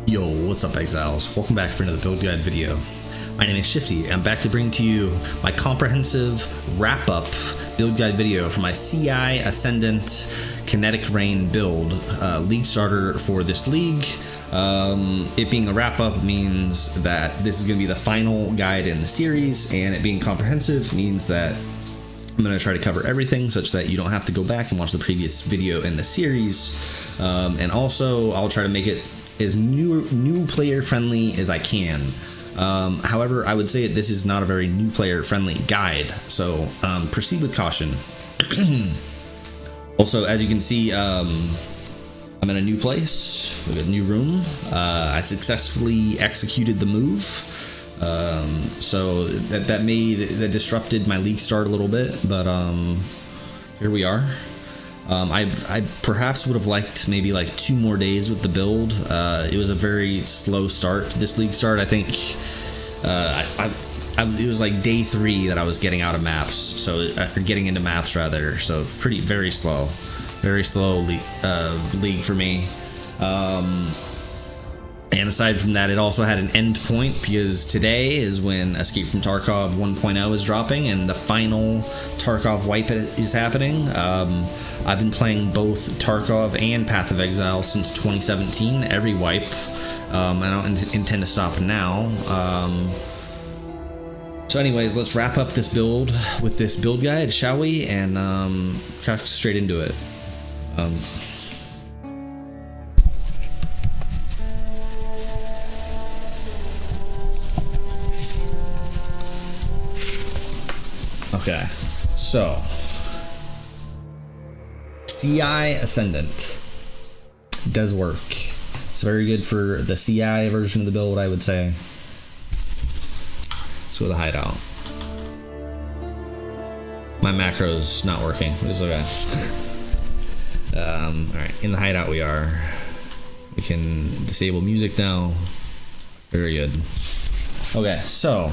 Yo, what's up, Exiles? Welcome back for another build guide video. My name is Shifty, and I'm back to bring to you my comprehensive wrap-up build guide video for my CI Ascendant Kinetic Rain build, league starter for this league. It being a wrap-up means that this is going to be the final guide in the series, and it being comprehensive means that I'm going to try to cover everything such that you don't have to go back and watch the previous video in the series. And also, I'll try to make it as new player friendly as I can. However, I would say this is not a very new player friendly guide, so proceed with caution. Also, as you can see, I'm in a new place, we got a new room. I successfully executed the move, so that disrupted my league start a little bit, but here we are. I perhaps would have liked maybe like 2 more days with the build. It was a very slow start to this league start. I think it was like day 3 that I was getting out of maps, so getting into maps rather. So very slow league for me. And aside from that, it also had an end point because today is when Escape from Tarkov 1.0 is dropping and the final Tarkov wipe is happening. I've been playing both Tarkov and Path of Exile since 2017, every wipe. I don't intend to stop now. So anyways, let's wrap up this build with this build guide, shall we? And crack straight into it. Okay, so CI Ascendant does work. It's very good for the CI version of the build, I would say. Let's go to the hideout. My macro's not working. It's okay. Alright, in the hideout we are. We can disable music now. Very good. Okay, so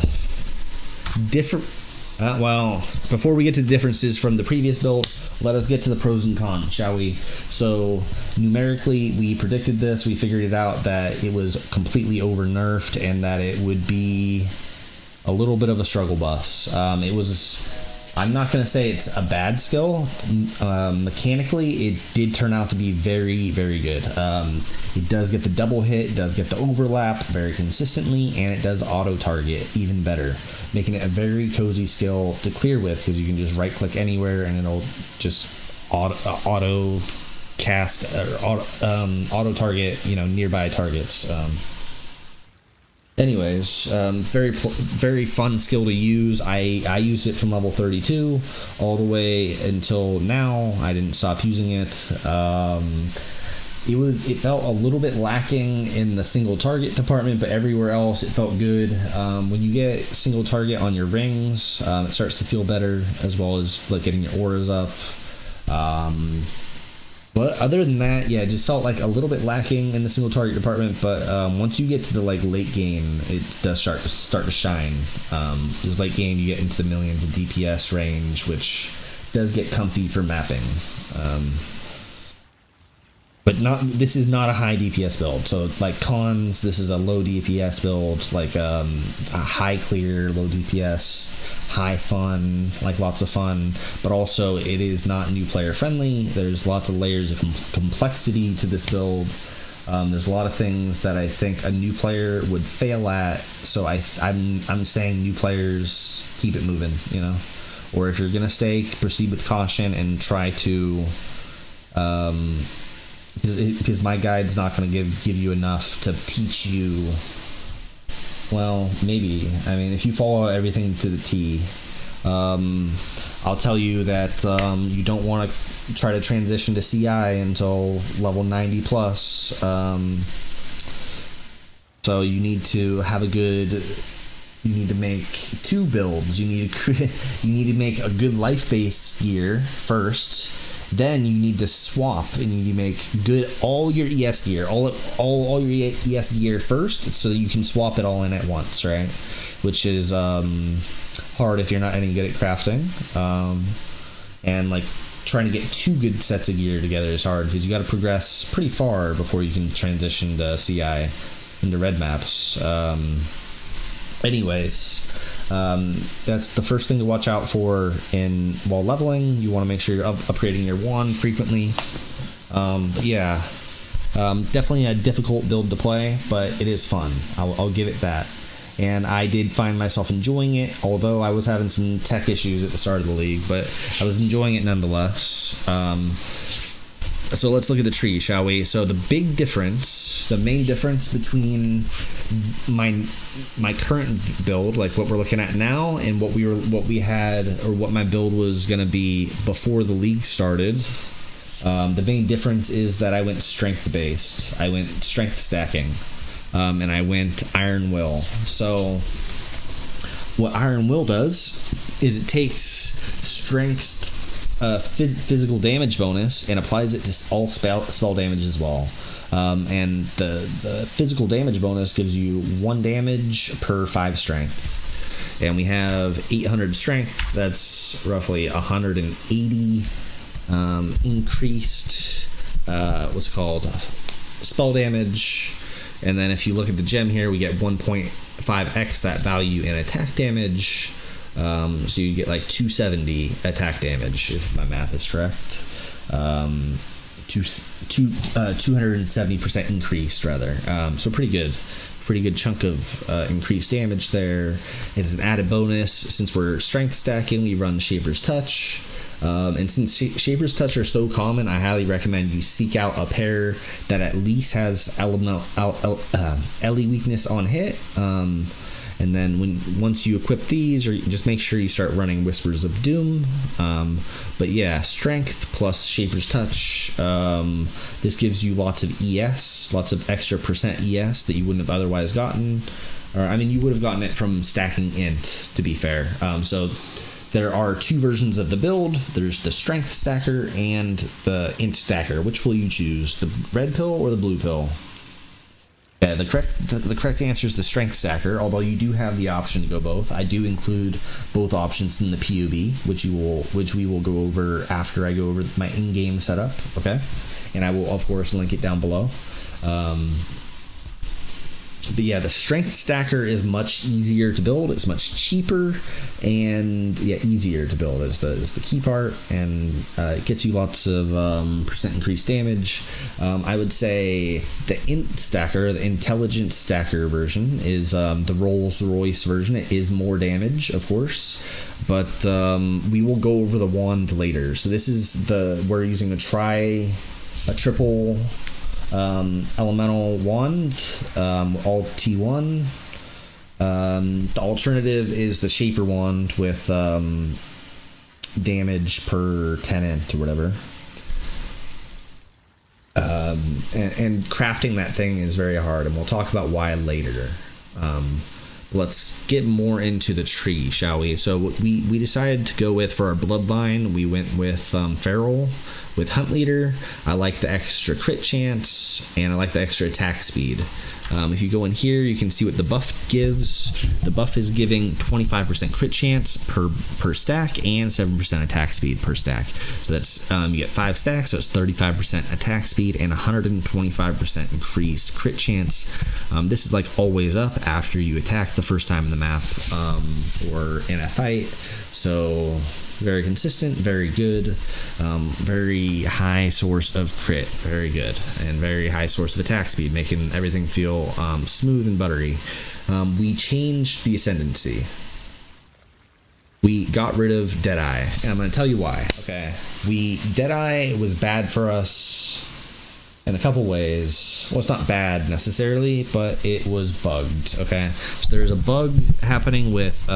well, before we get to the differences from the previous build, let us get to the pros and cons, shall we? So, numerically, we predicted this. We figured it out that it was completely over-nerfed and that it would be a little bit of a struggle bus. I'm not going to say it's a bad skill. Mechanically, it did turn out to be very, very good. It does get the double hit, it does get the overlap very consistently, and it does auto-target even better, making it a very cozy skill to clear with because you can just right-click anywhere and it'll just auto cast or auto-target, nearby targets. Anyways, very fun skill to use. I used it from level 32 all the way until now. I didn't stop using it. It felt a little bit lacking in the single target department, but everywhere else it felt good. When you get single target on your rings, it starts to feel better, as well as like getting your auras up. But other than that, yeah, it just felt like a little bit lacking in the single target department. But once you get to the late game, it does start to shine. Because late game, you get into the millions of DPS range, which does get comfy for mapping. But this is not a high DPS build. So like cons, this is a low DPS build, like a high clear, low DPS, high fun, like lots of fun. But also it is not new player friendly. There's lots of layers of complexity to this build. There's a lot of things that I think a new player would fail at. So I'm saying new players, keep it moving, Or if you're gonna stay, proceed with caution and try to. Because my guide's not going to give you enough to teach you. Well, maybe. I mean, if you follow everything to the T, I'll tell you that you don't want to try to transition to CI until level 90 plus. So you need to have you need to make 2 builds. You need to make a good life-based gear first. Then you need to swap and you need to make good all your ES gear, all your ES gear first, so that you can swap it all in at once, right? Which is hard if you're not any good at crafting. And like trying to get 2 good sets of gear together is hard because you got to progress pretty far before you can transition to CI. into red maps. Anyways, that's the first thing to watch out for while leveling. You want to make sure you're upgrading your wand frequently. But yeah, definitely a difficult build to play, but it is fun. I'll give it that. And I did find myself enjoying it, although I was having some tech issues at the start of the league, but I was enjoying it nonetheless. So let's look at the tree, shall we? So the main difference between my current build, like what we're looking at now, and what my build was gonna be before the league started. The main difference is that I went strength based. I went strength stacking, and I went Iron Will. So what Iron Will does is it takes strength physical damage bonus and applies it to all spell damage as well. And the physical damage bonus gives you 1 damage per 5 strength. And we have 800 strength. That's roughly 180 increased spell damage. And then if you look at the gem here, we get 1.5x that value in attack damage. So you get like 270 attack damage, if my math is correct. 270% increased, rather. So pretty good chunk of increased damage there. It's an added bonus. Since we're strength stacking, we run Shaper's Touch. And since Shaper's Touch are so common, I highly recommend you seek out a pair that at least has Ellie weakness on hit. And then once you equip these, or just make sure you start running Whispers of Doom. But yeah, strength plus Shaper's Touch. This gives you lots of ES, lots of extra percent ES that you wouldn't have otherwise gotten. Or I mean, you would have gotten it from stacking Int, to be fair. So there are 2 versions of the build. There's the Strength Stacker and the Int Stacker. Which will you choose, the red pill or the blue pill? Yeah, the correct answer is the Strength Stacker, although you do have the option to go both. I do include both options in the PoB, which we will go over after I go over my in-game setup, okay? And I will, of course, link it down below. But yeah, the Strength Stacker is much easier to build. It's much cheaper, and yeah, easier to build is the key part, and it gets you lots of percent increased damage. I would say the Int Stacker, the Intelligent Stacker version, is the Rolls Royce version. It is more damage, of course, but we will go over the wand later. So this is we're using a triple elemental wand, all T1. The alternative is the Shaper wand with damage per 10 int or whatever. And crafting that thing is very hard, and we'll talk about why later. Let's get more into the tree, shall we? So we decided to go with, for our bloodline, we went with Farrul with Hunt Leader. I like the extra crit chance, and I like the extra attack speed. If you go in here, you can see what the buff gives. The buff is giving 25% crit chance per stack and 7% attack speed per stack. So that's you get 5 stacks, so it's 35% attack speed and 125% increased crit chance. This is like always up after you attack the first time in the map or in a fight. So very consistent, very good, very high source of crit, very good, and very high source of attack speed, making everything feel smooth and buttery. We changed the Ascendancy. We got rid of Deadeye, and I'm going to tell you why. Okay, Deadeye was bad for us in a couple ways. Well, it's not bad necessarily, but it was bugged. Okay, so there's a bug happening with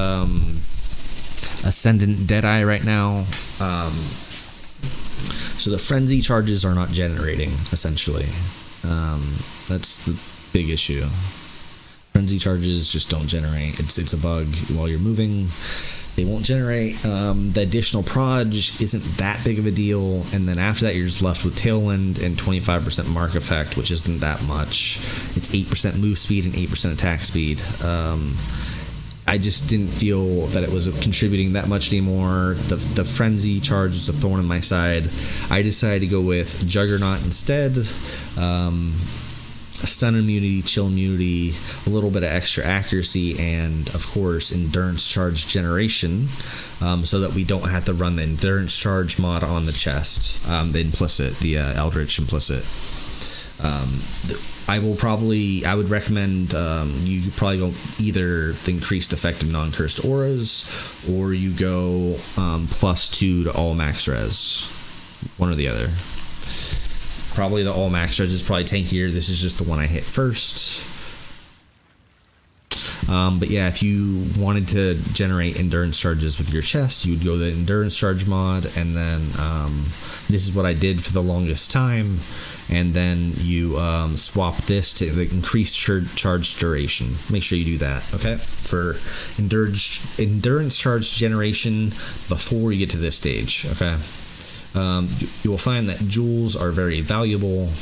Ascendant Deadeye right now. So the frenzy charges are not generating, essentially. That's the big issue. Frenzy charges just don't generate. It's a bug. While you're moving, they won't generate. The additional proj isn't that big of a deal, and then after that you're just left with Tailwind and 25% mark effect, which isn't that much. It's 8% move speed and 8% attack speed. I just didn't feel that it was contributing that much anymore. The frenzy charge was a thorn in my side. I decided to go with Juggernaut instead. stun immunity, chill immunity, a little bit of extra accuracy, and of course endurance charge generation, so that we don't have to run the endurance charge mod on the chest, the Eldritch implicit. I would recommend you probably go either the increased effective non-cursed auras, or you go +2 to all max res, one or the other. Probably the all max res is probably tankier. This is just the one I hit first. But yeah, if you wanted to generate endurance charges with your chest, you'd go the endurance charge mod, and then this is what I did for the longest time. And then you swap this to the increased charge duration. Make sure you do that, okay? For endurance charge generation before you get to this stage, okay? You will find that jewels are very valuable.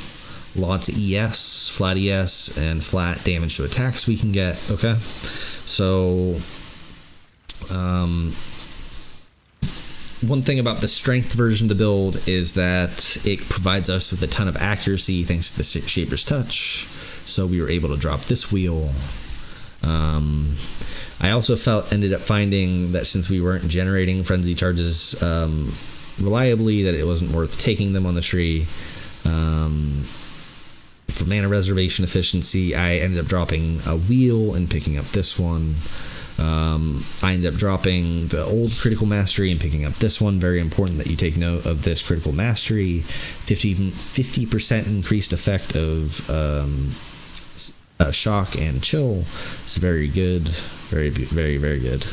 Lots of ES, flat ES, and flat damage to attacks we can get, okay? So, one thing about the strength version of the build is that it provides us with a ton of accuracy thanks to the Shaper's Touch. So we were able to drop this wheel. I also ended up finding that since we weren't generating frenzy charges reliably, that it wasn't worth taking them on the tree. For mana reservation efficiency, I ended up dropping a wheel and picking up this one. I ended up dropping the old critical mastery and picking up this one. Very important that you take note of this critical mastery. 50% increased effect of shock and chill. It's very good. Very, very, very good.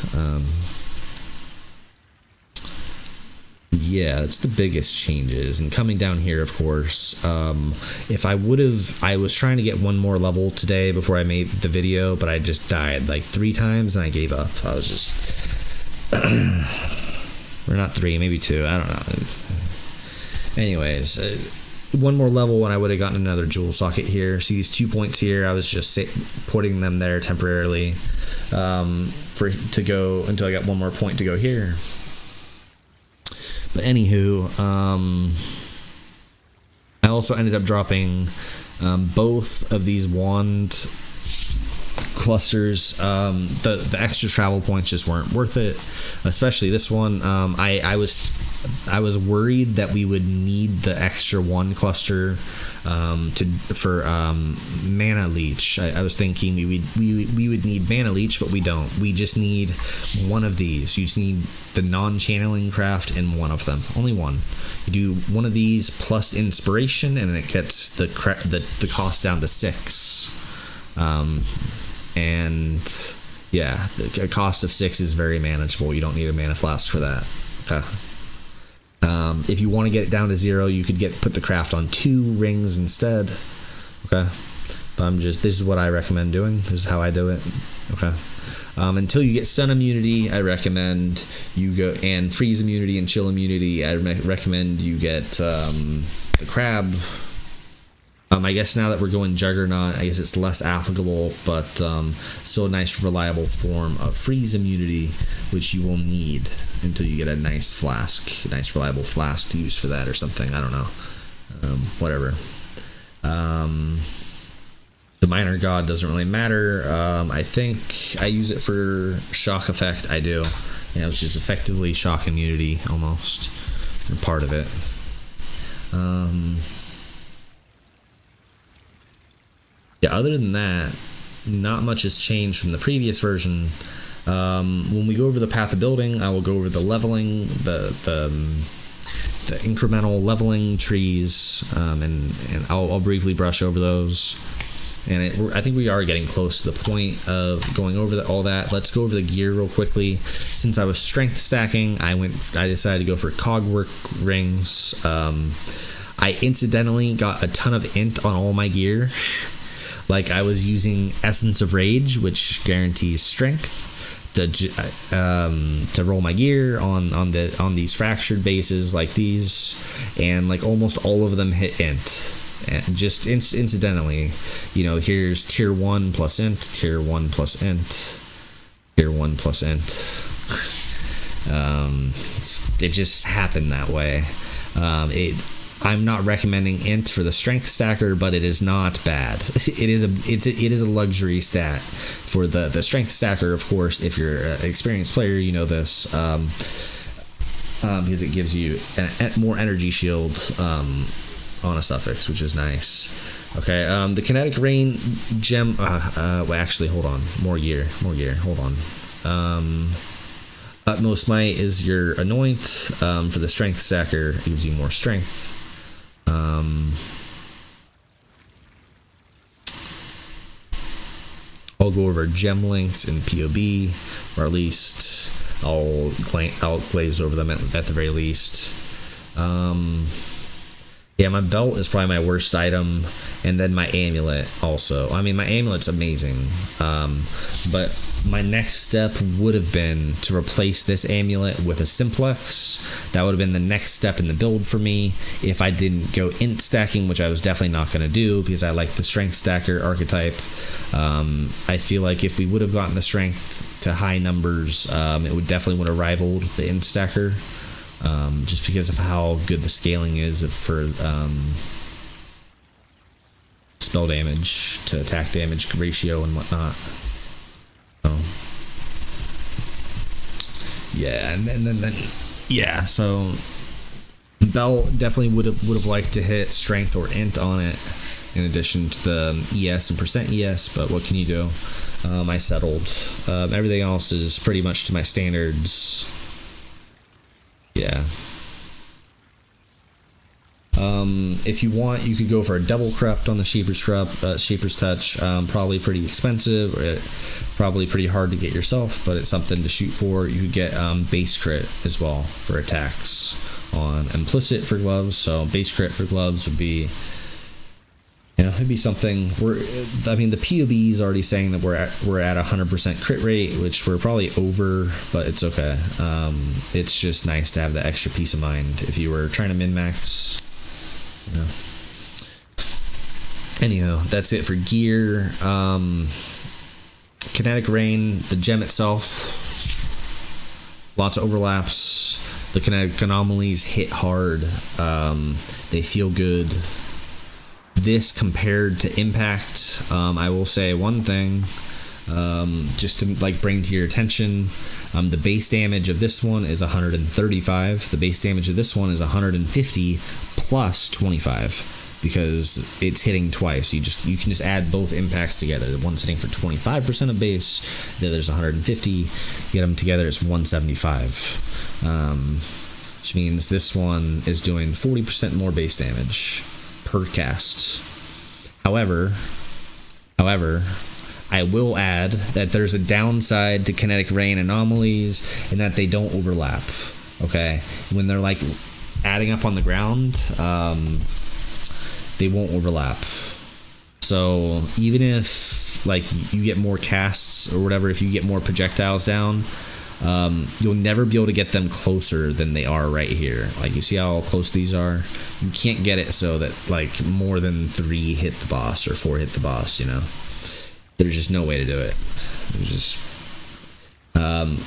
Yeah, it's the biggest changes. And coming down here, of course, if I was trying to get one more level today before I made the video, but I just died like 3 times and I gave up. I was just, or not 3, maybe 2, I don't know. Anyways, one more level and I would have gotten another jewel socket here. See these 2 points here? I was just putting them there temporarily to go until I got one more point to go here. But anywho, I also ended up dropping both of these wand clusters. The extra travel points just weren't worth it, especially this one. I was worried that we would need the extra one cluster for mana leech. I was thinking we would need mana leech, but we don't. We just need one of these. You just need the non-channeling craft and one of them. Only one. You do one of these plus inspiration, and it gets the cost down to 6. And yeah, the cost of 6 is very manageable. You don't need a mana flask for that. Okay. If you want to get it down to 0, you could put the craft on 2 rings instead. Okay, but this is what I recommend doing. This is how I do it. Okay. Until you get stun immunity, I recommend you go, and freeze immunity and chill immunity, I recommend you get the crab. I guess now that we're going Juggernaut, I guess it's less applicable, but still a nice reliable form of freeze immunity, which you will need until you get a nice flask, a nice reliable flask to use for that or something. I don't know. Whatever. The minor god doesn't really matter. I think I use it for shock effect. I do. Yeah, which is effectively shock immunity almost, or part of it. Yeah, other than that, not much has changed from the previous version. When we go over the path of building, I will go over the leveling, the incremental leveling trees, and I'll briefly brush over those. And I think we are getting close to the point of going over all that. Let's go over the gear real quickly. Since I was strength stacking, I decided to go for cogwork rings. I incidentally got a ton of int on all my gear. Like, I was using Essence of Rage, which guarantees strength, to roll my gear on these fractured bases like these, and like almost all of them hit int. And just incidentally, you know, here's tier 1 plus int, tier 1 plus int, tier 1 plus int. It just happened that way. I'm not recommending Int for the strength stacker, but it is not bad. It is a luxury stat for the strength stacker. Of course, if you're an experienced player, you know this, because it gives you more energy shield on a suffix, which is nice. Okay, the Kinetic Rain gem. Well, actually, hold on. More gear. Hold on. Utmost Might is your anoint. For the strength stacker, it gives you more strength. I'll go over gem links in PoB, or at least I'll glaze over them at the very least. Yeah, my belt is probably my worst item, and then my amulet also. I mean, my amulet's amazing, but my next step would have been to replace this amulet with a simplex. That would have been the next step in the build for me if I didn't go int stacking, which I was definitely not going to do because I like the strength stacker archetype. I feel like if we would have gotten the strength to high numbers, it would definitely would have rivaled the int stacker. Just because of how good the scaling is for spell damage to attack damage ratio and whatnot. So, yeah, and then yeah. So Bell definitely would have liked to hit strength or int on it, in addition to the ES and percent ES. But what can you do? I settled. Everything else is pretty much to my standards. Yeah. If you want, you could go for a double corrupt on the Shaper's Touch. Probably pretty expensive, probably pretty hard to get yourself, but it's something to shoot for. You could get base crit as well for attacks on implicit for gloves. So base crit for gloves would be, you know, it'd be something. I mean, the PoB is already saying that we're at 100% crit rate, which we're probably over, but it's okay. It's just nice to have the extra peace of mind if you were trying to min-max. You know. Anyhow, that's it for gear. Kinetic Rain, the gem itself, lots of overlaps. The kinetic anomalies hit hard. They feel good. This compared to Impact, I will say one thing, just to like bring to your attention. The base damage of this one is 135. The base damage of this one is 150 plus 25, because it's hitting twice. You can just add both impacts together. One's hitting for 25% of base, the other's 150. Get them together, it's 175. Which means this one is doing 40% more base damage per cast. However, I will add that there's a downside to Kinetic Rain anomalies in that they don't overlap. Okay, when they're like adding up on the ground, they won't overlap. So even if like you get more casts or whatever, if you get more projectiles down, you'll never be able to get them closer than they are right here. Like, you see how close these are? You can't get it so that like more than 3 hit the boss or 4 hit the boss, you know. There's just no way to do it.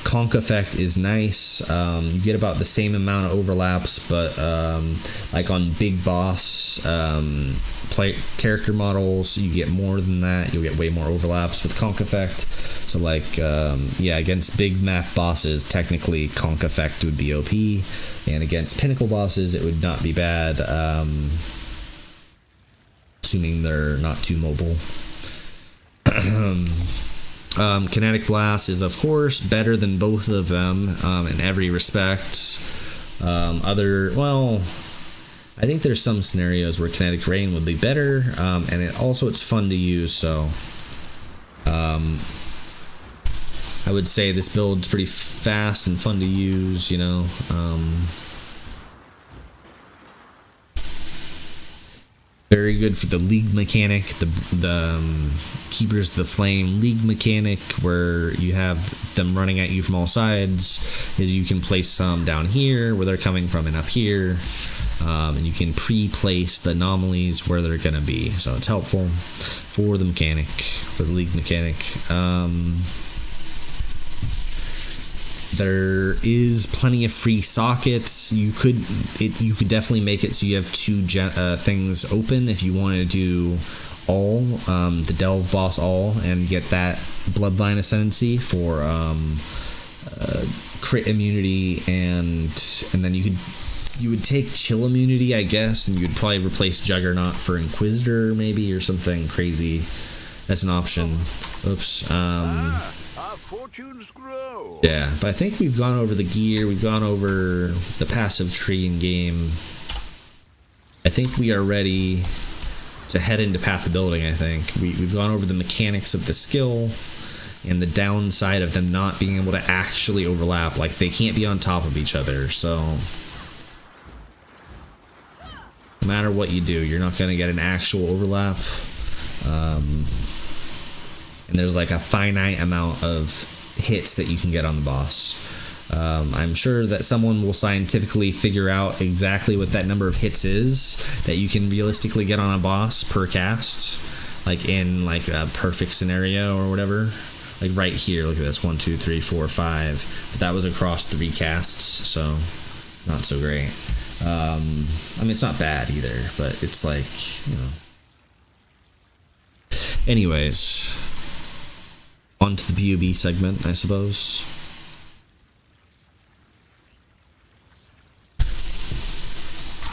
Conk effect is nice. You get about the same amount of overlaps, but like on big boss character models, you get more than that. You'll get way more overlaps with conk effect. So like yeah, against big map bosses, technically conk effect would be OP, and against pinnacle bosses it would not be bad, assuming they're not too mobile. Kinetic Blast is of course better than both of them in every respect. Well, I think there's some scenarios where Kinetic Rain would be better, and it's fun to use. So I would say this build's pretty fast and fun to use, you know. Very good for the League mechanic, the Keepers of the Flame League mechanic, where you have them running at you from all sides. Is you can place some down here where they're coming from and up here, and you can pre-place the anomalies where they're gonna be. So it's helpful for the mechanic, for the League mechanic. There is plenty of free sockets. You could definitely make it so you have two things open if you want to do all the delve boss all and get that bloodline ascendancy for crit immunity, and then you would take chill immunity, I guess, and you'd probably replace Juggernaut for Inquisitor maybe, or something crazy. That's an option. Oops. Our fortunes grow. Yeah, but I think we've gone over the gear, we've gone over the passive tree in game. I think we are ready to head into path of building. I think we've gone over the mechanics of the skill and the downside of them not being able to actually overlap. Like, they can't be on top of each other, so no matter what you do, you're not going to get an actual overlap. And there's like a finite amount of hits that you can get on the boss. I'm sure that someone will scientifically figure out exactly what that number of hits is that you can realistically get on a boss per cast, like in like a perfect scenario or whatever. Like right here, look at this, 1 2 3 4 5, but that was across 3 casts, so not so great. I mean, it's not bad either, but it's like, you know. Anyways, on to the PoB segment, I suppose.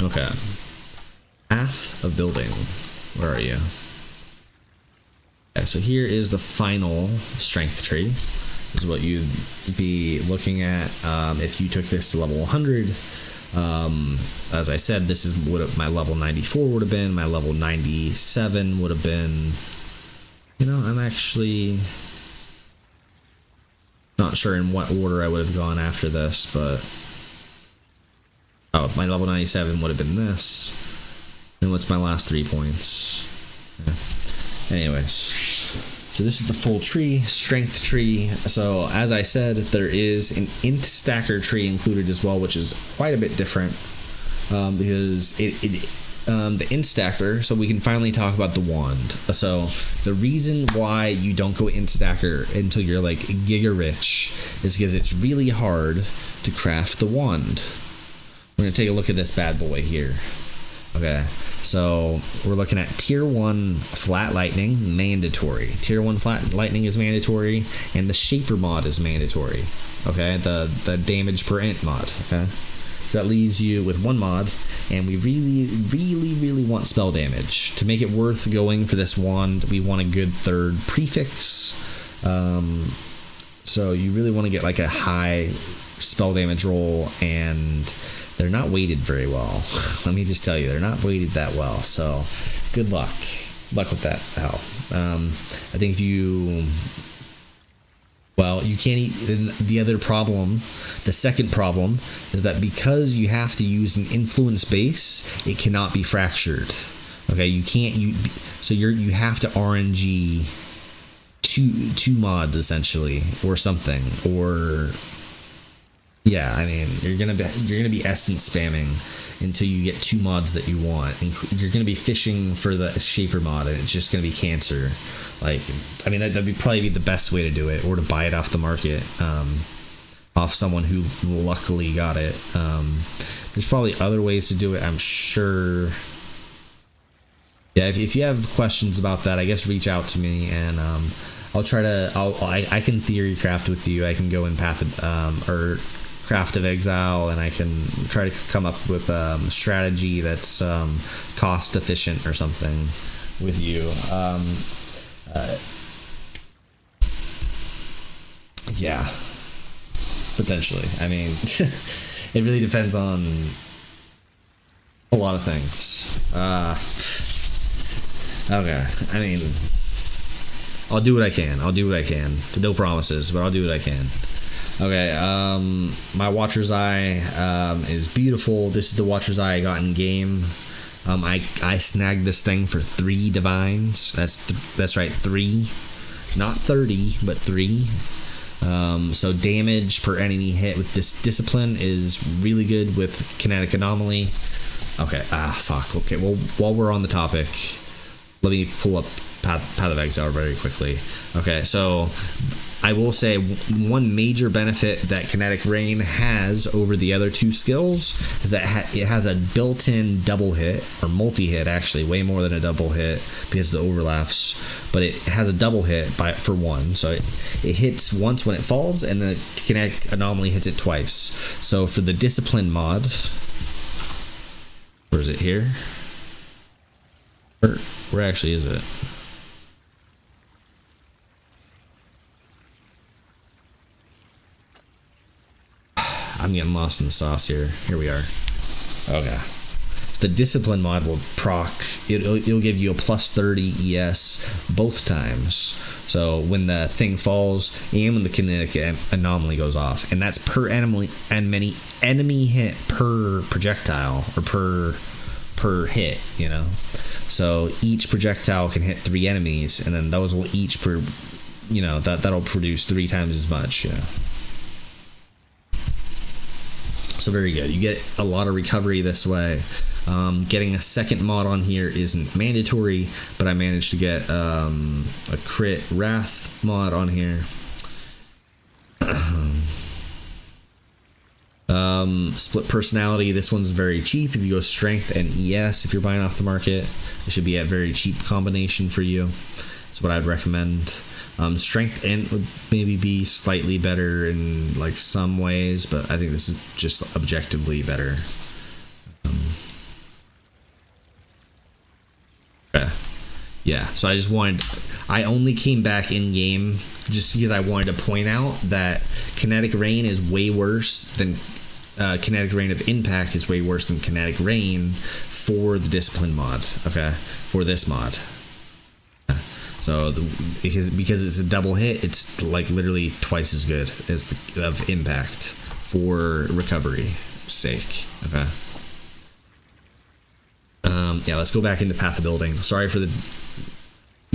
Okay. Path of building. Where are you? Okay, so here is the final strength tree. This is what you'd be looking at if you took this to level 100. As I said, this is what my level 94 would have been. My level 97 would have been... You know, I'm actually not sure in what order I would have gone after this, but... Oh, my level 97 would have been this. And what's my last 3 points? Yeah. Anyways, so this is the full tree, strength tree. So as I said, there is an Int Stacker Tree included as well, which is quite a bit different because the Int Stacker, so we can finally talk about the wand. So the reason why you don't go Int Stacker until you're like giga rich is because it's really hard to craft the wand. We're going to take a look at this bad boy here. Okay, so we're looking at tier 1 flat lightning, mandatory. Tier 1 flat lightning is mandatory, and the shaper mod is mandatory. Okay, the damage per int mod. Okay, so that leaves you with 1 mod, and we really want spell damage. To make it worth going for this wand, we want a good 3rd prefix. So you really want to get like a high spell damage roll, and they're not weighted very well. Let me just tell you, they're not weighted that well. So, good luck. Luck with that. Hell, I think if you, well, you can't eat. The other problem, the second problem, is that because you have to use an influence base, it cannot be fractured. Okay, you can't. You have to RNG two mods essentially, or something, or. Yeah, I mean, you're gonna be essence spamming until you get 2 mods that you want. And you're gonna be fishing for the shaper mod, and it's just gonna be cancer. Like, I mean, that'd be probably the best way to do it, or to buy it off the market, off someone who luckily got it. There's probably other ways to do it, I'm sure. Yeah, if you have questions about that, I guess reach out to me, and I'll try to. I can theory craft with you. I can go in path of, or Craft of Exile, and I can try to come up with a strategy that's cost efficient or something with you. Yeah, potentially. I mean, it really depends on a lot of things. Okay, I mean, I'll do what I can. No promises, but I'll do what I can. Okay, my Watcher's Eye is beautiful. This is the Watcher's Eye I got in game. I snagged this thing for 3 divines. That's right, 3, not 30, but 3. So damage per enemy hit with this discipline is really good with kinetic anomaly. Okay, fuck. Okay, well, while we're on the topic, let me pull up Path of Exile very quickly. Okay, so I will say one major benefit that Kinetic Rain has over the other two skills is that it has a built-in double hit, or multi-hit actually, way more than a double hit because of the overlaps, but it has a double hit for one. So it hits once when it falls, and the Kinetic Anomaly hits it twice. So for the Discipline mod, where is it here? Where actually is it? I'm getting lost in the sauce here. Here we are. Okay. So the Discipline mod will proc. It'll give you a plus 30 ES both times. So when the thing falls and when the Kinetic Anomaly goes off, and that's per enemy hit per projectile, or per hit, you know. So each projectile can hit 3 enemies, and then those will each that'll produce 3 times as much, you know. So very good. You get a lot of recovery this way. Getting a second mod on here isn't mandatory, but I managed to get a crit wrath mod on here. Split personality. This one's very cheap. If you go strength and ES, if you're buying off the market, it should be a very cheap combination for you. That's what I'd recommend. Strength Int would maybe be slightly better in like some ways, but I think this is just objectively better. Yeah, so I only came back in game just because I wanted to point out that Kinetic Rain is way worse than Kinetic Rain of Impact is way worse than Kinetic Rain for the Discipline mod. Okay, for this mod. So because it's a double hit, it's like literally twice as good as of Impact for recovery sake. Okay. Yeah, let's go back into Path of Building. Sorry for the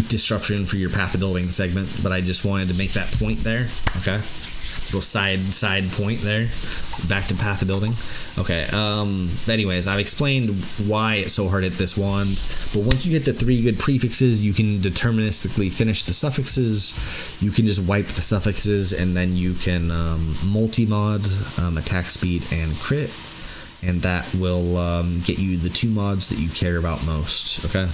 disruption for your Path of Building segment, but I just wanted to make that point there. Okay, little side point there. So back to Path of Building. Okay. Anyways, I've explained why it's so hard at this wand, but once you get the 3 good prefixes, you can deterministically finish the suffixes. You can just wipe the suffixes, and then you can multi-mod attack speed and crit, and that will get you the 2 mods that you care about most. Okay.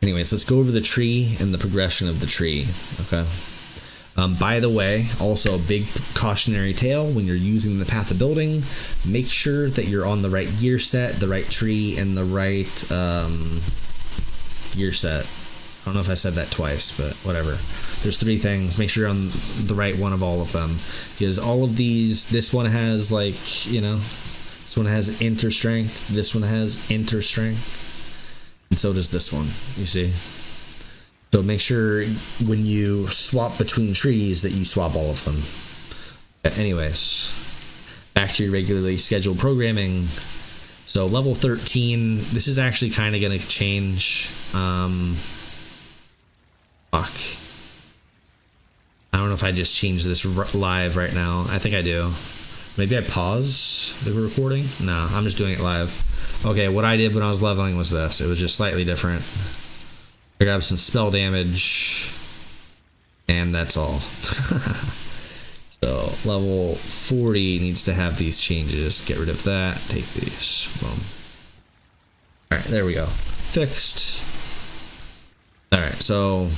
Anyways, let's go over the tree and the progression of the tree. Okay. By the way, also a big cautionary tale when you're using the Path of Building, make sure that you're on the right gear set, the right tree, and the right gear set. I don't know if I said that twice, but whatever. There's 3 things. Make sure you're on the right one of all of them, because all of these, this one has like, you know, this one has Inter Strength, this one has Inter Strength, and so does this one, you see. So make sure when you swap between trees that you swap all of them. Anyways, back to your regularly scheduled programming. So level 13, this is actually kind of going to change. Fuck. I don't know if I just changed this live right now. I think I do. Maybe I pause the recording? No, I'm just doing it live. Okay, what I did when I was leveling was this. It was just slightly different. I grabbed some spell damage, and that's all. So level 40 needs to have these changes. Get rid of that. Take these. Boom. All right, there we go. Fixed. All right, so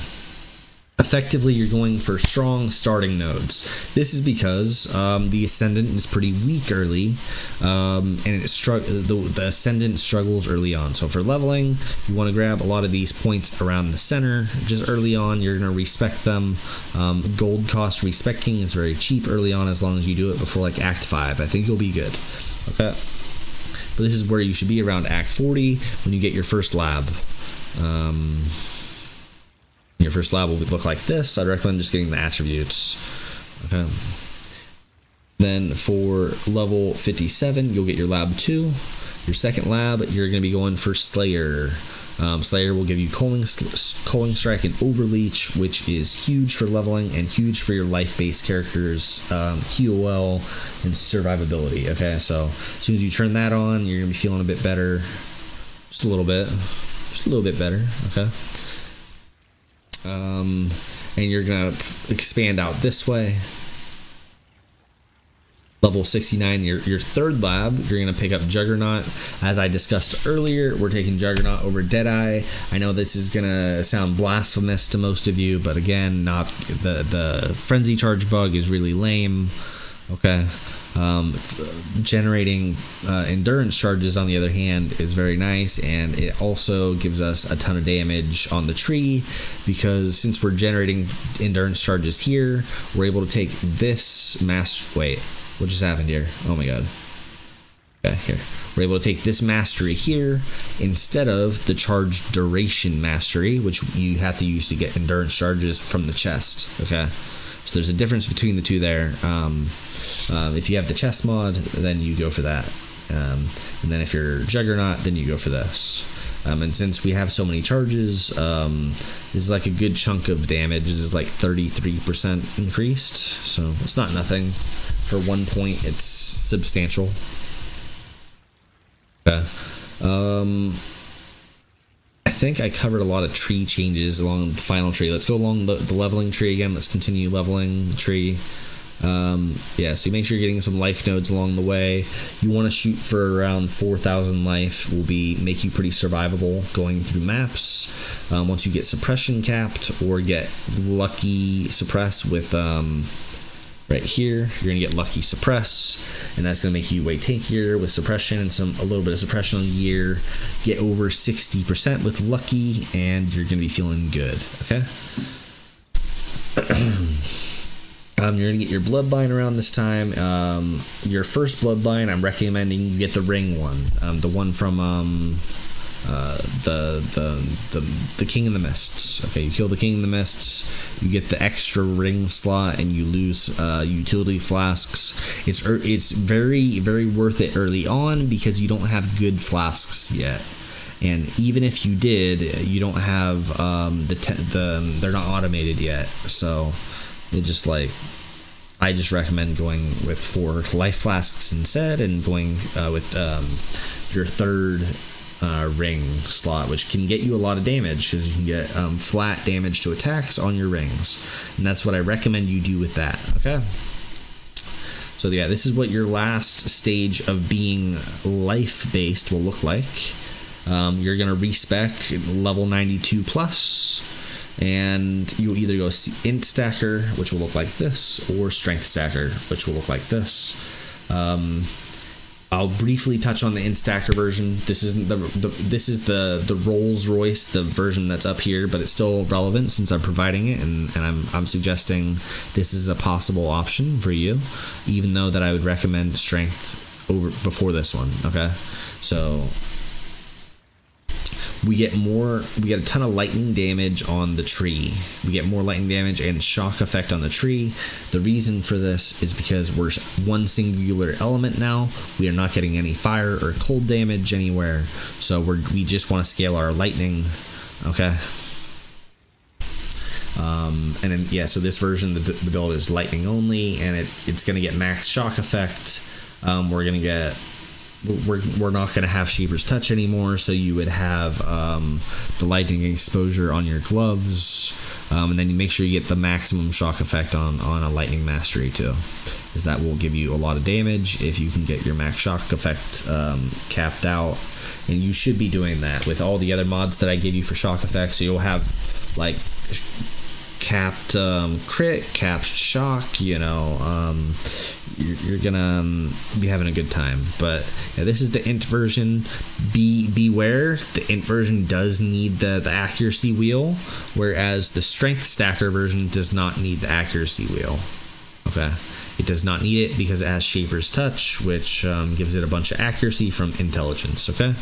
effectively you're going for strong starting nodes. This is because the Ascendant is pretty weak early, and the Ascendant struggles early on. So for leveling, you want to grab a lot of these points around the center just early on. You're going to respec them. Gold cost respecking is very cheap early on, as long as you do it before like Act 5. I think you'll be good. Okay, but this is where you should be around Act 40 when you get your first lab. Your first lab will look like this. I'd recommend just getting the attributes. Okay. Then for level 57, you'll get your lab 2. Your second lab, you're going to be going for Slayer. Slayer will give you Culling Strike and Overleech, which is huge for leveling and huge for your life-based characters, QOL and survivability. Okay, so as soon as you turn that on, you're going to be feeling a bit better. Just a little bit. Just a little bit better. Okay. and you're gonna expand out this way. Level 69, your third lab, you're going to pick up Juggernaut. As I discussed earlier, we're taking Juggernaut over Deadeye. I know this is going to sound blasphemous to most of you, but again, not the Frenzy Charge bug is really lame. Okay. Generating endurance charges, on the other hand, is very nice, and it also gives us a ton of damage on the tree, because since we're generating endurance charges here, we're able to take this wait, what just happened here? Oh my god. Okay, here. We're able to take this mastery here instead of the charge duration mastery, which you have to use to get endurance charges from the chest. Okay, so there's a difference between the two there. If you have the chest mod, then you go for that. And then if you're Juggernaut, then you go for this. And since we have so many charges, this is like a good chunk of damage. This is like 33% increased, so it's not nothing. For 1 point, it's substantial. Okay. I think I covered a lot of tree changes along the final tree. Let's go along the leveling tree again. Let's continue leveling the tree. Yeah, so you make sure you're getting some life nodes along the way. You want to shoot for around 4,000 life. Will make you pretty survivable going through maps. Once you get suppression capped or get lucky suppress with right here, you're gonna get lucky suppress, and that's gonna make you way tankier with suppression and a little bit of suppression on gear. Get over 60% with lucky, and you're gonna be feeling good. Okay. You're gonna get your bloodline around this time. Your first bloodline, I'm recommending you get the ring one, the one from the King in the Mists. Okay, you kill the King in the Mists, you get the extra ring slot, and you lose utility flasks. It's very, very worth it early on because you don't have good flasks yet. And even if you did, you don't have they're not automated yet. So it just I just recommend going with 4 life flasks instead, and going with your third ring slot, which can get you a lot of damage because you can get flat damage to attacks on your rings, and that's what I recommend you do with that. Okay. So yeah, this is what your last stage of being life based will look like. You're gonna respec level 92 plus, and you'll either go Int Stacker, which will look like this, or Strength Stacker, which will look like this. I'll briefly touch on the Int Stacker version. This isn't this is the Rolls Royce, the version that's up here, but it's still relevant since I'm providing it, and I'm suggesting this is a possible option for you, even though that I would recommend Strength before this one. Okay, so we get a ton of lightning damage on the tree. We get more lightning damage and shock effect on the tree. The reason for this is because we're one singular element now. We are not getting any fire or cold damage anywhere. So we just want to scale our lightning. Okay. And then yeah, so this version the build is lightning only, and it's going to get max shock effect. We're not going to have Sheeper's Touch anymore, so you would have the lightning exposure on your gloves, and then you make sure you get the maximum shock effect on a lightning mastery too, because that will give you a lot of damage if you can get your max shock effect capped out, and you should be doing that with all the other mods that I give you for shock effects. So you'll have like capped crit, capped shock, you're gonna be having a good time. But yeah, this is the Int version. Beware, the Int version does need the accuracy wheel, whereas the Strength Stacker version does not need the accuracy wheel. Okay, it does not need it because it has Shaper's Touch, which gives it a bunch of accuracy from intelligence. Okay.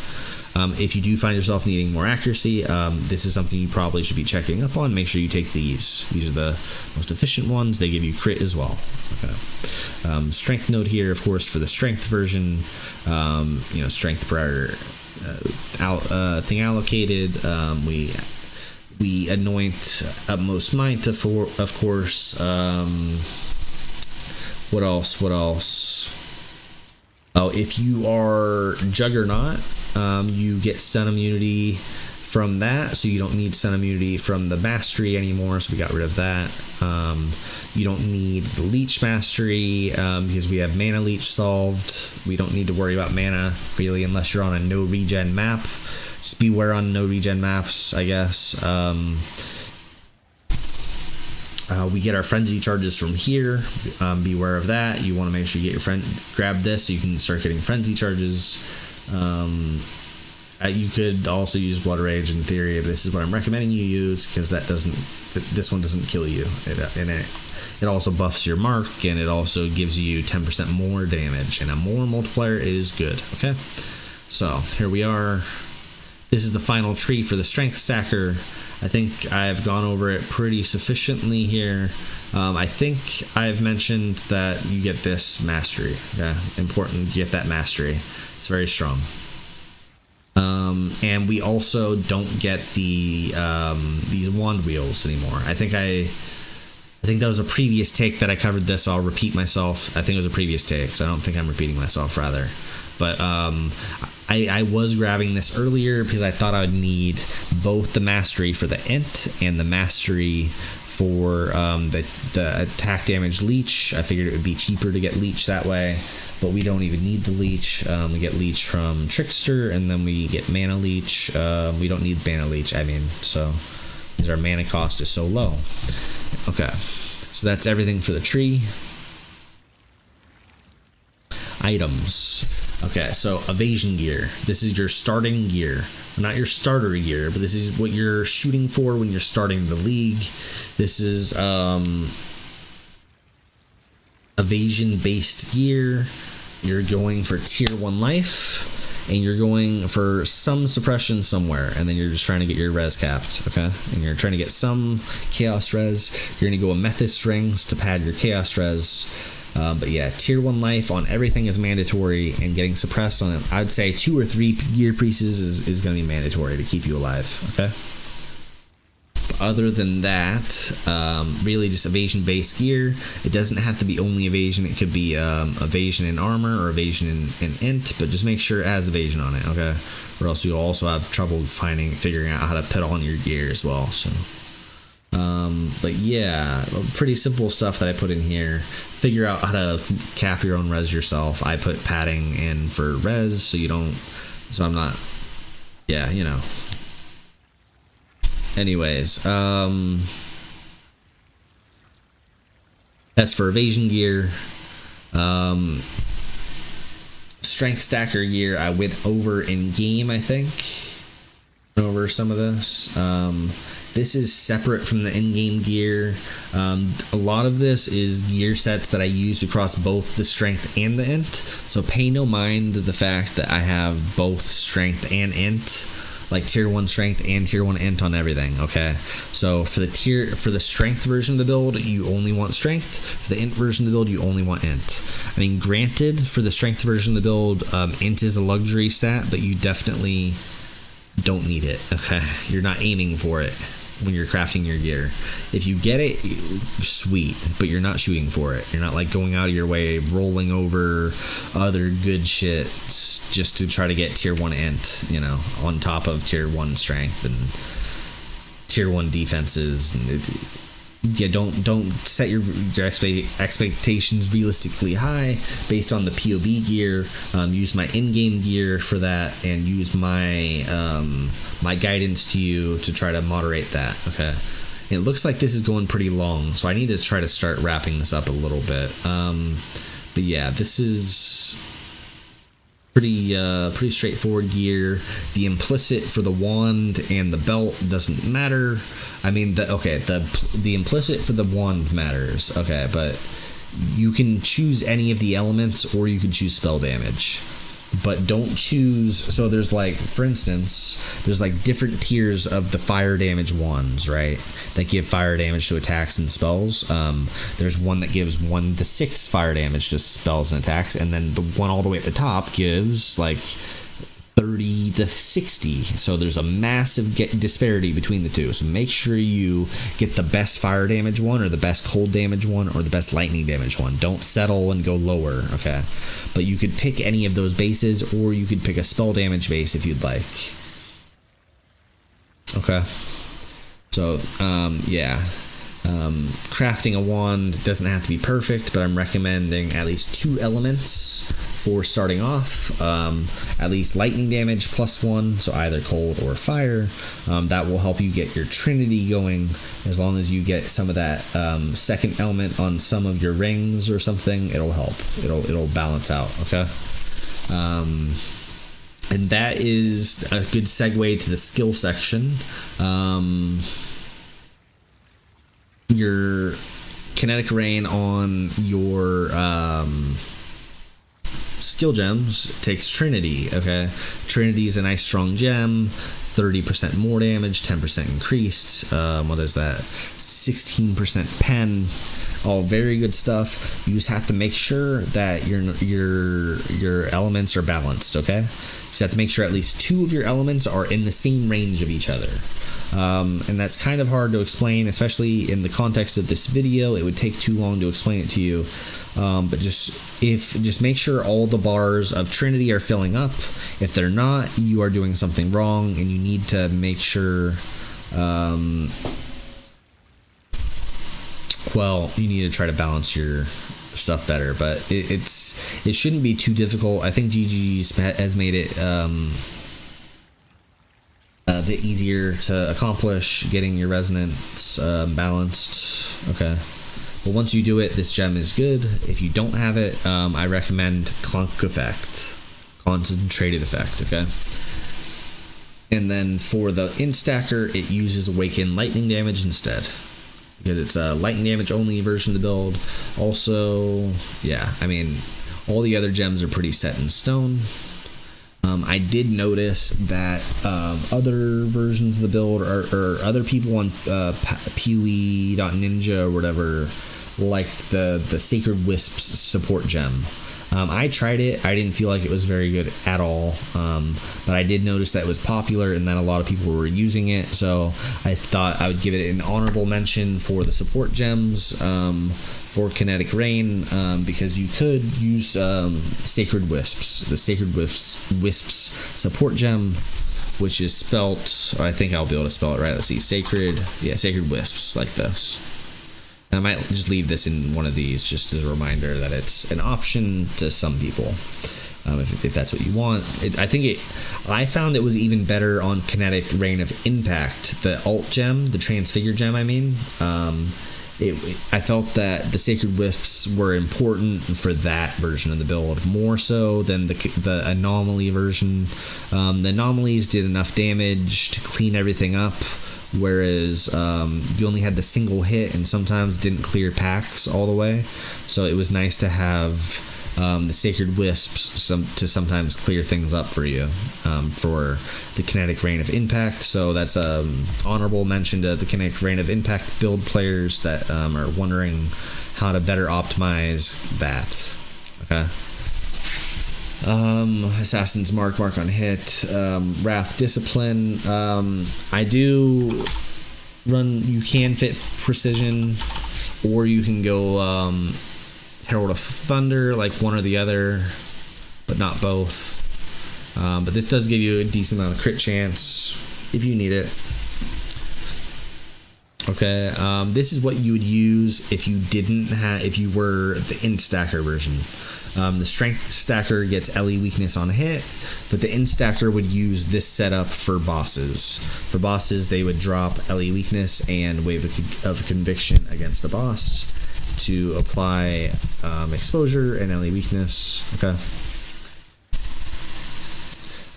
If you do find yourself needing more accuracy, this is something you probably should be checking up on. Make sure you take these. These are the most efficient ones. They give you crit as well. Okay. Strength node here, of course, for the strength version. Strength per thing allocated. We anoint utmost might, of course. What else? Oh, if you are Juggernaut, you get stun immunity from that, so you don't need stun immunity from the mastery anymore, so we got rid of that. You don't need the leech mastery because we have mana leech solved. We don't need to worry about mana really unless you're on a no regen map. Just beware on no regen maps, I guess. We get our frenzy charges from here. Beware of that. You want to make sure you get your friend, grab this so you can start getting frenzy charges. You could also use Blood Rage in theory, but this is what I'm recommending you use because this one doesn't kill you. It also buffs your mark, and it also gives you 10% more damage, and a more multiplier is good. Okay, so here we are. This is the final tree for the Strength Stacker. I think I've gone over it pretty sufficiently here. I think I've mentioned that you get this mastery. Yeah, important, you get that mastery. It's very strong. And we also don't get the these wand wheels anymore. I think that was a previous take that I covered this, so I'll repeat myself. I think it was a previous take, so I don't think I'm repeating myself, rather. But I was grabbing this earlier because I thought I would need both the mastery for the Int and the mastery for the attack damage leech. I figured it would be cheaper to get leech that way, but we don't even need the leech. We get leech from Trickster, and then we get mana leech. We don't need mana leech, so because our mana cost is so low. Okay, so that's everything for the tree. Items. Okay, so evasion gear. This is your starting gear. Not your starter gear, but this is what you're shooting for when you're starting the league. This is evasion based gear. You're going for tier 1 life, and you're going for some suppression somewhere, and then you're just trying to get your res capped, okay? And you're trying to get some chaos res. You're going to go Amethyst rings to pad your chaos res. But yeah, tier 1 life on everything is mandatory, and getting suppressed on it, I'd say 2 or 3 gear pieces is going to be mandatory to keep you alive, okay? But other than that, really just evasion based gear. It doesn't have to be only evasion. It could be evasion in armor or evasion in int, but just make sure it has evasion on it, okay? Or else you'll also have trouble figuring out how to put on your gear as well. So but yeah, pretty simple stuff that I put in here. Figure out how to cap your own res yourself. I put padding in for res, so I'm not, yeah, you know. Anyways, that's for evasion gear. Strength stacker gear I went over in game, I think. Went over some of this. This is separate from the in-game gear. A lot of this is gear sets that I used across both the strength and the int. So pay no mind to the fact that I have both strength and int, like tier 1 strength and tier 1 int on everything, okay? So for the strength version of the build, you only want strength. For the int version of the build, you only want int. I mean, granted, for the strength version of the build, int is a luxury stat, but you definitely don't need it, okay? You're not aiming for it when you're crafting your gear. If you get it, sweet, but you're not shooting for it. You're not like going out of your way, rolling over other good shit just to try to get tier 1 int, you know, on top of tier 1 strength and tier 1 defenses. Yeah, don't set your expectations realistically high based on the PoB gear. Use my in-game gear for that, and use my my guidance to you to try to moderate that. Okay, it looks like this is going pretty long, so I need to try to start wrapping this up a little bit. But yeah, this is pretty straightforward gear. The implicit for the wand and the belt doesn't matter. I mean, the implicit for the wand matters, okay, but you can choose any of the elements, or you can choose spell damage, but don't choose. So there's like, for instance, there's like different tiers of the fire damage wands, right, that give fire damage to attacks and spells. There's one that gives 1 to 6 fire damage to spells and attacks, and then the one all the way at the top gives like 30 to 60. So there's a massive disparity between the two. So make sure you get the best fire damage one, or the best cold damage one, or the best lightning damage one. Don't settle and go lower, okay? But you could pick any of those bases, or you could pick a spell damage base if you'd like. Okay. So, yeah. Crafting a wand doesn't have to be perfect, but I'm recommending at least 2 elements for starting off. At least lightning damage +1, so either cold or fire. That will help you get your Trinity going. As long as you get some of that second element on some of your rings or something, it'll help. It'll balance out. Okay. And that is a good segue to the skill section. Your Kinetic Rain on your skill gems takes Trinity. Okay, Trinity is a nice strong gem, 30% more damage, 10% increased. What is that? 16% pen. All very good stuff. You just have to make sure that your elements are balanced. Okay, you just have to make sure at least 2 of your elements are in the same range of each other. And that's kind of hard to explain, especially in the context of this video. It would take too long to explain it to you. But just make sure all the bars of Trinity are filling up. If they're not, you are doing something wrong, and you need to make sure. Well, you need to try to balance your stuff better, but it shouldn't be too difficult. I think GG's has made it a bit easier to accomplish, getting your resonance balanced. Okay, but once you do it, this gem is good. If you don't have it, I recommend Clunk Effect, Concentrated Effect. Okay, and then for the Int Stacker, it uses Awaken Lightning Damage instead, because it's a lightning damage only version of the build. Also, yeah, I mean, all the other gems are pretty set in stone. I did notice that other versions of the build or other people on PoE.ninja or whatever liked the Sacred Wisps support gem. I tried it. I didn't feel like it was very good at all, but I did notice that it was popular and that a lot of people were using it, so I thought I would give it an honorable mention for the support gems for Kinetic Rain, because you could use Sacred Wisps, the Sacred Wisps support gem, which is spelt, I think I'll be able to spell it right. Let's see, Sacred Wisps, like this. I might just leave this in one of these just as a reminder that it's an option to some people, if that's what you want. I found it was even better on Kinetic Rain of Impact, the alt gem, the Transfigured gem. I mean, I felt that the Sacred Wisps were important for that version of the build, more so than the Anomaly version. The Anomalies did enough damage to clean everything up, whereas you only had the single hit and sometimes didn't clear packs all the way. So it was nice to have the Sacred Wisps to sometimes clear things up for you for the Kinetic Rain of Impact. So that's honorable mention to the Kinetic Rain of Impact build players that are wondering how to better optimize that. Okay. Assassin's Mark on hit, Wrath Discipline. I do run, you can fit Precision, or you can go Herald of Thunder, like one or the other, but not both. But this does give you a decent amount of crit chance if you need it. Okay, this is what you would use if you were the Int Stacker version. The Strength Stacker gets LE weakness on hit, but the Int Stacker would use this setup for bosses. For bosses, they would drop LE weakness and Wave of Conviction against a boss to apply exposure and LE weakness. Okay.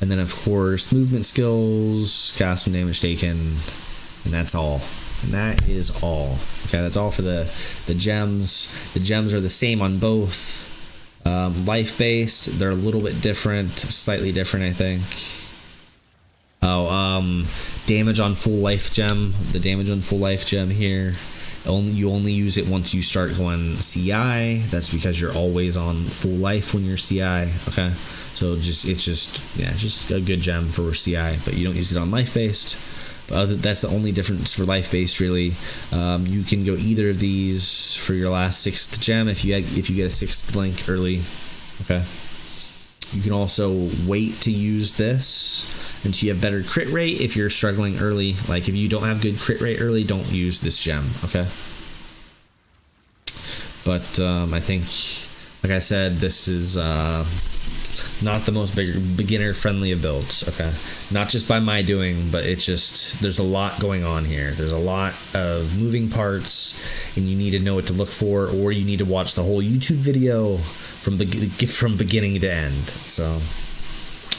And then, of course, movement skills, cast when damage taken, and that's all. And that is all. Okay, that's all for the gems. The gems are the same on both. Life-based, they're a little bit different, slightly different, I think. Damage on full life gem. The damage on full life gem here, you only use it once you start going CI. That's because you're always on full life when you're CI. Okay, so it's just a good gem for CI, but you don't use it on life-based. That's the only difference for life-based, really. You can go either of these for your last 6th gem if you get a 6th link early. Okay. You can also wait to use this until you have better crit rate if you're struggling early. Like if you don't have good crit rate early, don't use this gem, okay? But I think, like I said, this is not the most beginner friendly of builds, okay? Not just by my doing, but it's just, there's a lot going on here. There's a lot of moving parts, and you need to know what to look for, or you need to watch the whole YouTube video from beginning to end. So,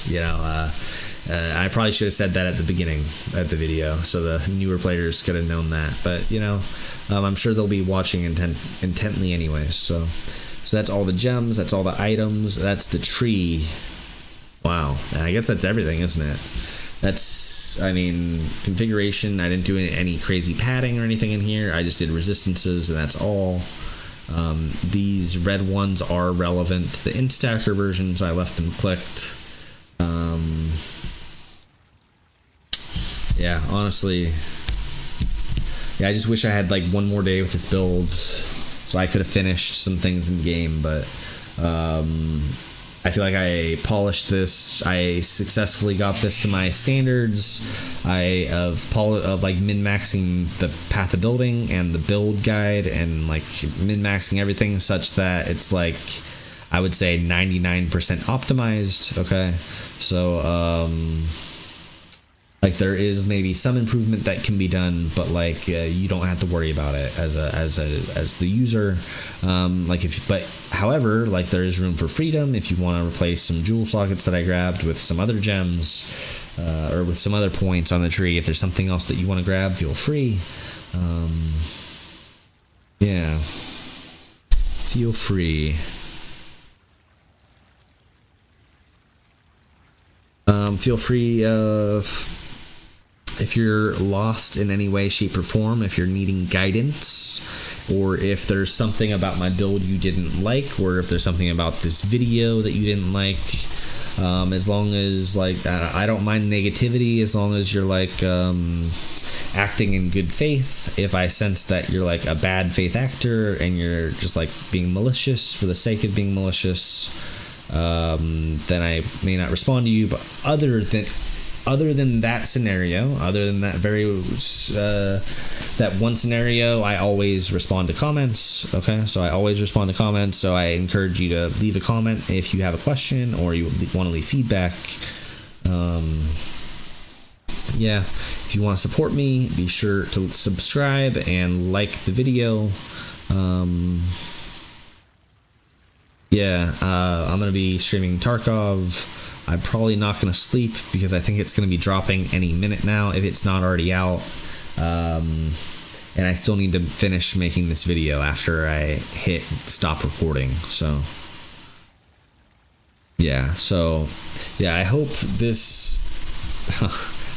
you know, I probably should have said that at the beginning of the video, so the newer players could have known that. But, you know, I'm sure they'll be watching intently anyways. So that's all the gems, that's all the items, that's the tree. Wow, and I guess that's everything, isn't it? That's, I mean, configuration, I didn't do any crazy padding or anything in here. I just did resistances, and that's all. These red ones are relevant to the Int Stacker version, so I left them clicked. Yeah, honestly, yeah, I just wish I had like one more day with this build so I could have finished some things in game, but I feel like I polished this. I successfully got this to my standards. Of like min-maxing the path of building and the build guide, and like min-maxing everything such that it's like, I would say 99% optimized. Okay, so like there is maybe some improvement that can be done, but like you don't have to worry about it as the user. However, like there is room for freedom if you want to replace some jewel sockets that I grabbed with some other gems, or with some other points on the tree. If there's something else that you want to grab, feel free. Yeah, feel free. Feel free if you're lost in any way, shape, or form, if you're needing guidance, or if there's something about my build you didn't like, or if there's something about this video that you didn't like, as long as, like, I don't mind negativity, as long as you're, like, acting in good faith. If I sense that you're, like, a bad faith actor, and you're just, like, being malicious for the sake of being malicious, then I may not respond to you. But other than that scenario, other than that that one scenario, I always respond to comments. Okay, so I always respond to comments. So I encourage you to leave a comment if you have a question or you want to leave feedback. Yeah, if you want to support me, be sure to subscribe and like the video. I'm gonna be streaming Tarkov. I'm probably not going to sleep because I think it's going to be dropping any minute now if it's not already out. And I still need to finish making this video after I hit stop recording. So, yeah. I hope this...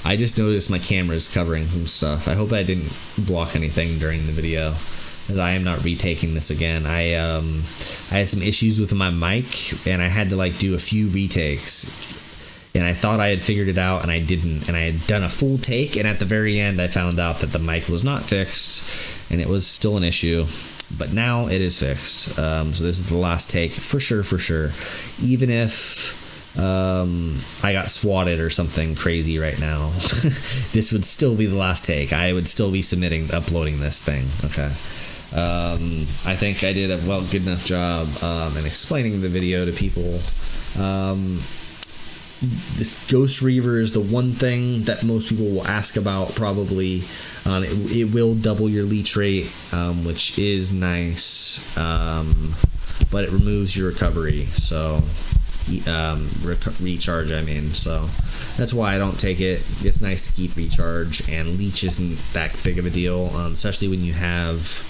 I just noticed my camera's covering some stuff. I hope I didn't block anything during the video, as I am not retaking this again. I had some issues with my mic, and I had to like do a few retakes, and I thought I had figured it out, and I didn't. And I had done a full take, and at the very end I found out that the mic was not fixed, and it was still an issue. But now it is fixed. So this is the last take for sure. Even if I got swatted or something crazy right now, this would still be the last take. I would still be uploading this thing. Okay. I think I did a good enough job in explaining the video to people. This Ghost Reaver is the one thing that most people will ask about, probably. It will double your leech rate, which is nice, but it removes your recovery, so recharge, I mean. So that's why I don't take it. It's nice to keep recharge, and leech isn't that big of a deal, especially when you have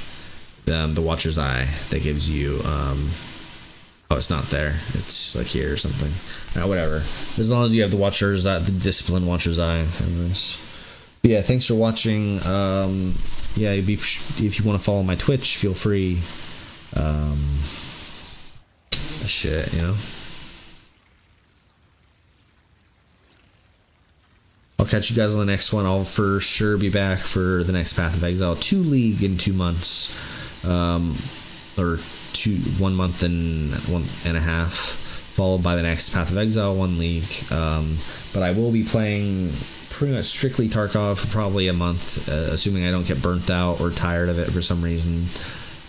the Watcher's Eye that gives you oh, it's not there, it's like here or something. Whatever, as long as you have the Watcher's Eye, the Discipline Watcher's Eye. Anyways, yeah, thanks for watching. If you want to follow my Twitch, feel free. Shit, you know. I'll catch you guys on the next one. I'll for sure be back for the next Path of Exile 2 League in 2 months. Or 1 month and 1.5. followed by the next Path of Exile 1 league. But I will be playing pretty much strictly Tarkov for probably a month, assuming I don't get burnt out or tired of it for some reason.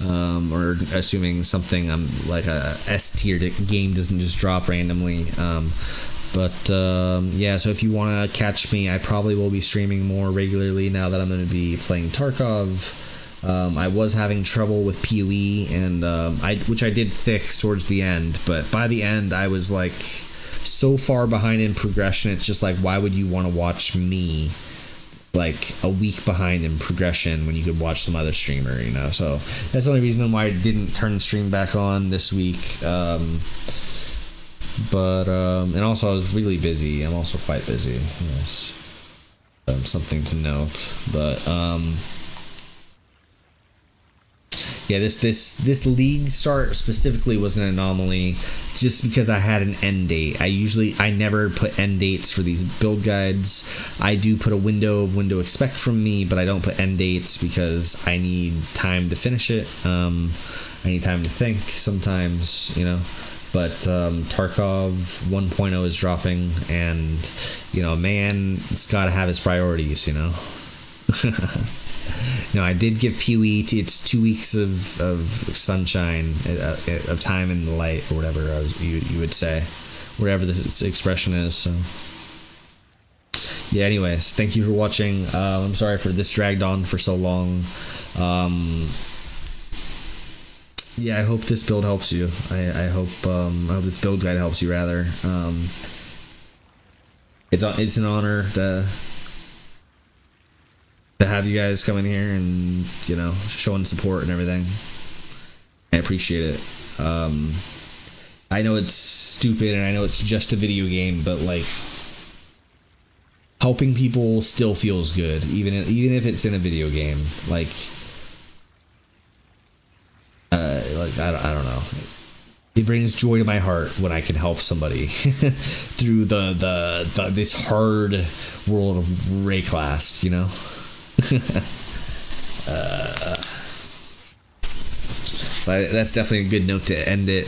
Or assuming something like a S tier game doesn't just drop randomly. Yeah, so if you want to catch me, I probably will be streaming more regularly now that I'm going to be playing Tarkov. I was having trouble with PoE, and which I did fix towards the end, but by the end I was like so far behind in progression. It's just like, why would you want to watch me like a week behind in progression when you could watch some other streamer, you know? So that's the only reason why I didn't turn the stream back on this week. And also I was really busy. I'm also quite busy. Yes, something to note. But yeah, this league start specifically was an anomaly, just because I had an end date. I never put end dates for these build guides. I do put a window of when to expect from me, but I don't put end dates because I need time to finish it. I need time to think sometimes, you know. But Tarkov 1.0 is dropping, and you know, man, it's got to have its priorities, you know. No, I did give PoE its 2 weeks of sunshine, of time in the light, or whatever you would say, whatever this expression is. So yeah, anyways, thank you for watching. I'm sorry for this dragged on for so long. Yeah, I hope this build helps you. I hope this build guide helps you, rather. It's an honor to have you guys come in here and, you know, showing support and everything. I appreciate it. I know it's stupid and I know it's just a video game, but like, helping people still feels good, even if it's in a video game. Like I don't know. It brings joy to my heart when I can help somebody through this hard world of Rayclast, you know. So that's definitely a good note to end it.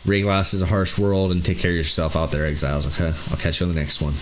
Rayclast is a harsh world, and take care of yourself out there, Exiles. Okay, I'll catch you on the next one.